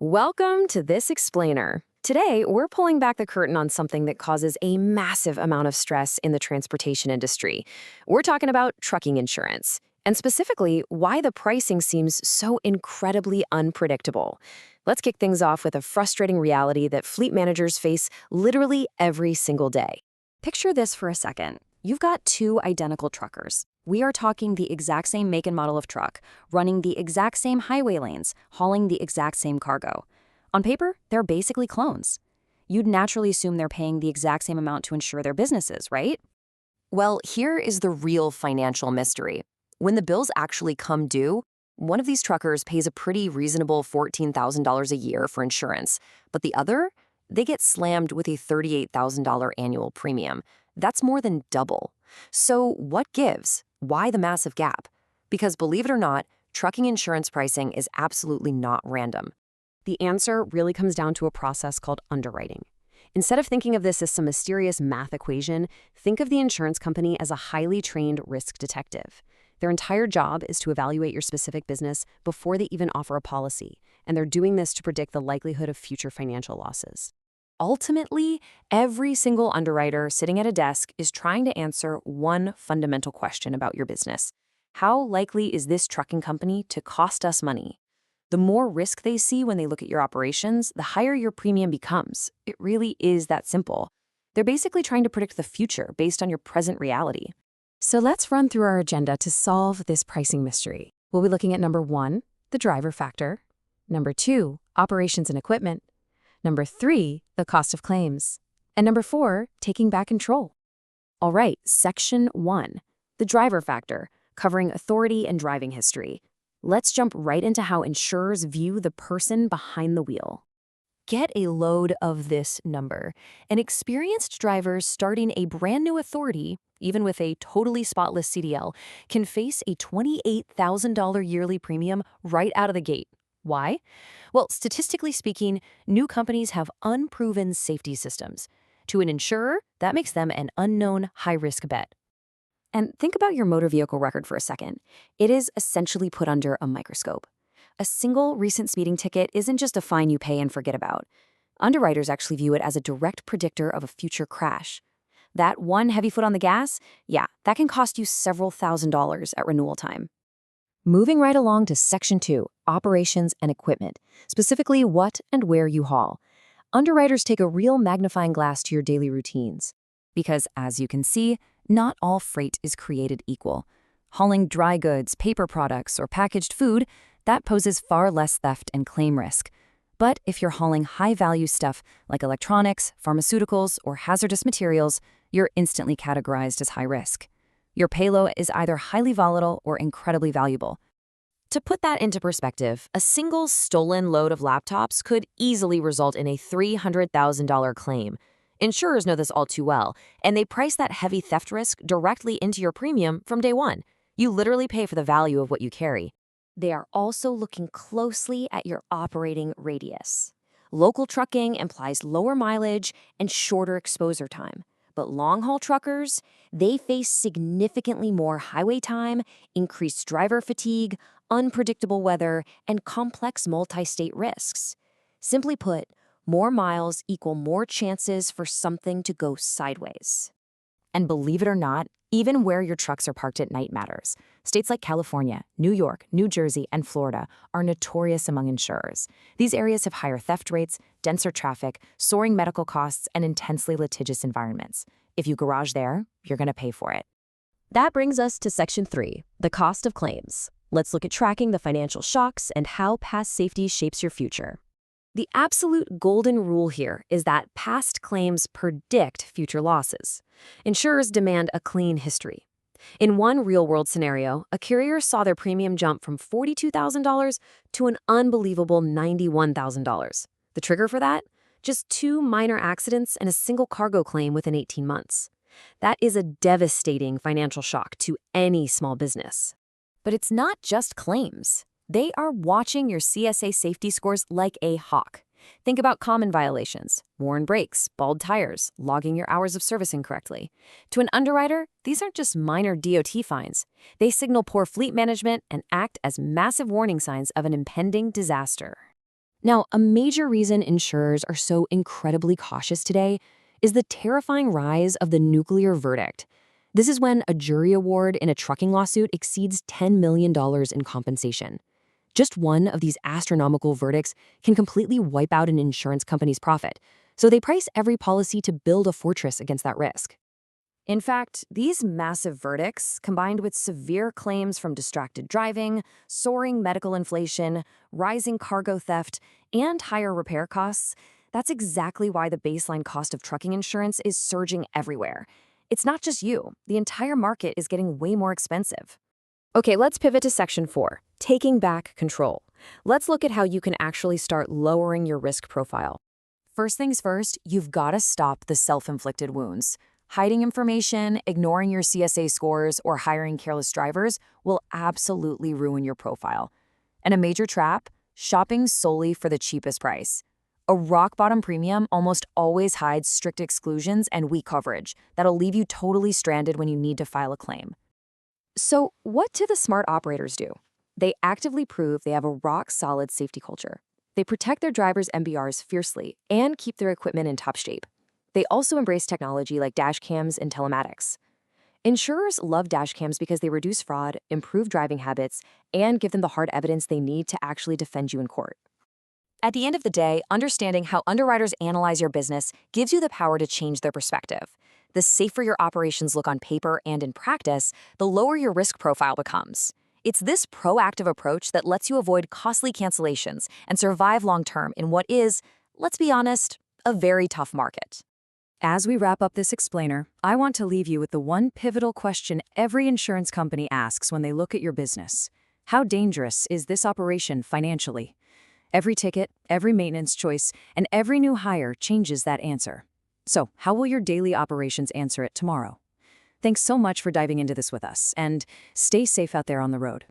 Welcome to This Explainer. Today, we're pulling back the curtain on something that causes a massive amount of stress in the transportation industry. We're talking about trucking insurance, and specifically, why the pricing seems so incredibly unpredictable. Let's kick things off with a frustrating reality that fleet managers face literally every single day. Picture this for a second. You've got two identical truckers. We are talking the exact same make and model of truck, running the exact same highway lanes, hauling the exact same cargo. On paper, they're basically clones. You'd naturally assume they're paying the exact same amount to insure their businesses, right? Well, here is the real financial mystery. When the bills actually come due, one of these truckers pays a pretty reasonable $14,000 a year for insurance, but the other, they get slammed with a $38,000 annual premium. That's more than double. So what gives? Why the massive gap? Because believe it or not, trucking insurance pricing is absolutely not random. The answer really comes down to a process called underwriting. Instead of thinking of this as some mysterious math equation, think of the insurance company as a highly trained risk detective. Their entire job is to evaluate your specific business before they even offer a policy, and they're doing this to predict the likelihood of future financial losses. Ultimately, every single underwriter sitting at a desk is trying to answer one fundamental question about your business. How likely is this trucking company to cost us money? The more risk they see when they look at your operations, the higher your premium becomes. It really is that simple. They're basically trying to predict the future based on your present reality. So let's run through our agenda to solve this pricing mystery. We'll be looking at number 1, the driver factor. Number 2, operations and equipment. Number 3, the cost of claims. And number 4, taking back control. All right, section 1, the driver factor, covering authority and driving history. Let's jump right into how insurers view the person behind the wheel. Get a load of this number. An experienced driver starting a brand new authority, even with a totally spotless CDL, can face a $28,000 yearly premium right out of the gate. Why? Well, statistically speaking, new companies have unproven safety systems. To an insurer, that makes them an unknown high-risk bet. And think about your motor vehicle record for a second. It is essentially put under a microscope. A single recent speeding ticket isn't just a fine you pay and forget about. Underwriters actually view it as a direct predictor of a future crash. That one heavy foot on the gas, yeah, that can cost you several $1,000s at renewal time. Moving right along to Section 2, operations and equipment, specifically what and where you haul. Underwriters take a real magnifying glass to your daily routines. Because, as you can see, not all freight is created equal. Hauling dry goods, paper products, or packaged food, that poses far less theft and claim risk. But if you're hauling high-value stuff like electronics, pharmaceuticals, or hazardous materials, you're instantly categorized as high risk. Your payload is either highly volatile or incredibly valuable. To put that into perspective, a single stolen load of laptops could easily result in a $300,000 claim. Insurers know this all too well, and they price that heavy theft risk directly into your premium from day one. You literally pay for the value of what you carry. They are also looking closely at your operating radius. Local trucking implies lower mileage and shorter exposure time. But long-haul truckers, they face significantly more highway time, increased driver fatigue, unpredictable weather, and complex multi-state risks. Simply put, more miles equal more chances for something to go sideways. And believe it or not, even where your trucks are parked at night matters. States like California, New York, New Jersey, and Florida are notorious among insurers. These areas have higher theft rates, denser traffic, soaring medical costs, and intensely litigious environments. If you garage there, you're going to pay for it. That brings us to Section 3, the cost of claims. Let's look at tracking the financial shocks and how past safety shapes your future. The absolute golden rule here is that past claims predict future losses. Insurers demand a clean history. In one real-world scenario, a carrier saw their premium jump from $42,000 to an unbelievable $91,000. The trigger for that? Just 2 minor accidents and a single cargo claim within 18 months. That is a devastating financial shock to any small business. But it's not just claims. They are watching your CSA safety scores like a hawk. Think about common violations: worn brakes, bald tires, logging your hours of service incorrectly. To an underwriter, these aren't just minor DOT fines. They signal poor fleet management and act as massive warning signs of an impending disaster. Now, a major reason insurers are so incredibly cautious today is the terrifying rise of the nuclear verdict. This is when a jury award in a trucking lawsuit exceeds $10 million in compensation. Just one of these astronomical verdicts can completely wipe out an insurance company's profit, so they price every policy to build a fortress against that risk. In fact, these massive verdicts, combined with severe claims from distracted driving, soaring medical inflation, rising cargo theft, and higher repair costs, that's exactly why the baseline cost of trucking insurance is surging everywhere. It's not just you, the entire market is getting way more expensive. Okay, let's pivot to Section 4, taking back control. Let's look at how you can actually start lowering your risk profile. First things first, you've got to stop the self-inflicted wounds. Hiding information, ignoring your CSA scores, or hiring careless drivers will absolutely ruin your profile. And a major trap, shopping solely for the cheapest price. A rock-bottom premium almost always hides strict exclusions and weak coverage that'll leave you totally stranded when you need to file a claim. So, what do the smart operators do? They actively prove they have a rock-solid safety culture. They protect their drivers' MBRs fiercely and keep their equipment in top shape. They also embrace technology like dash cams and telematics. Insurers love dash cams because they reduce fraud, improve driving habits, and give them the hard evidence they need to actually defend you in court. At the end of the day, understanding how underwriters analyze your business gives you the power to change their perspective. The safer your operations look on paper and in practice, the lower your risk profile becomes. It's this proactive approach that lets you avoid costly cancellations and survive long-term in what is, let's be honest, a very tough market. As we wrap up this explainer, I want to leave you with the one pivotal question every insurance company asks when they look at your business. How dangerous is this operation financially? Every ticket, every maintenance choice, and every new hire changes that answer. So, how will your daily operations answer it tomorrow? Thanks so much for diving into this with us, and stay safe out there on the road.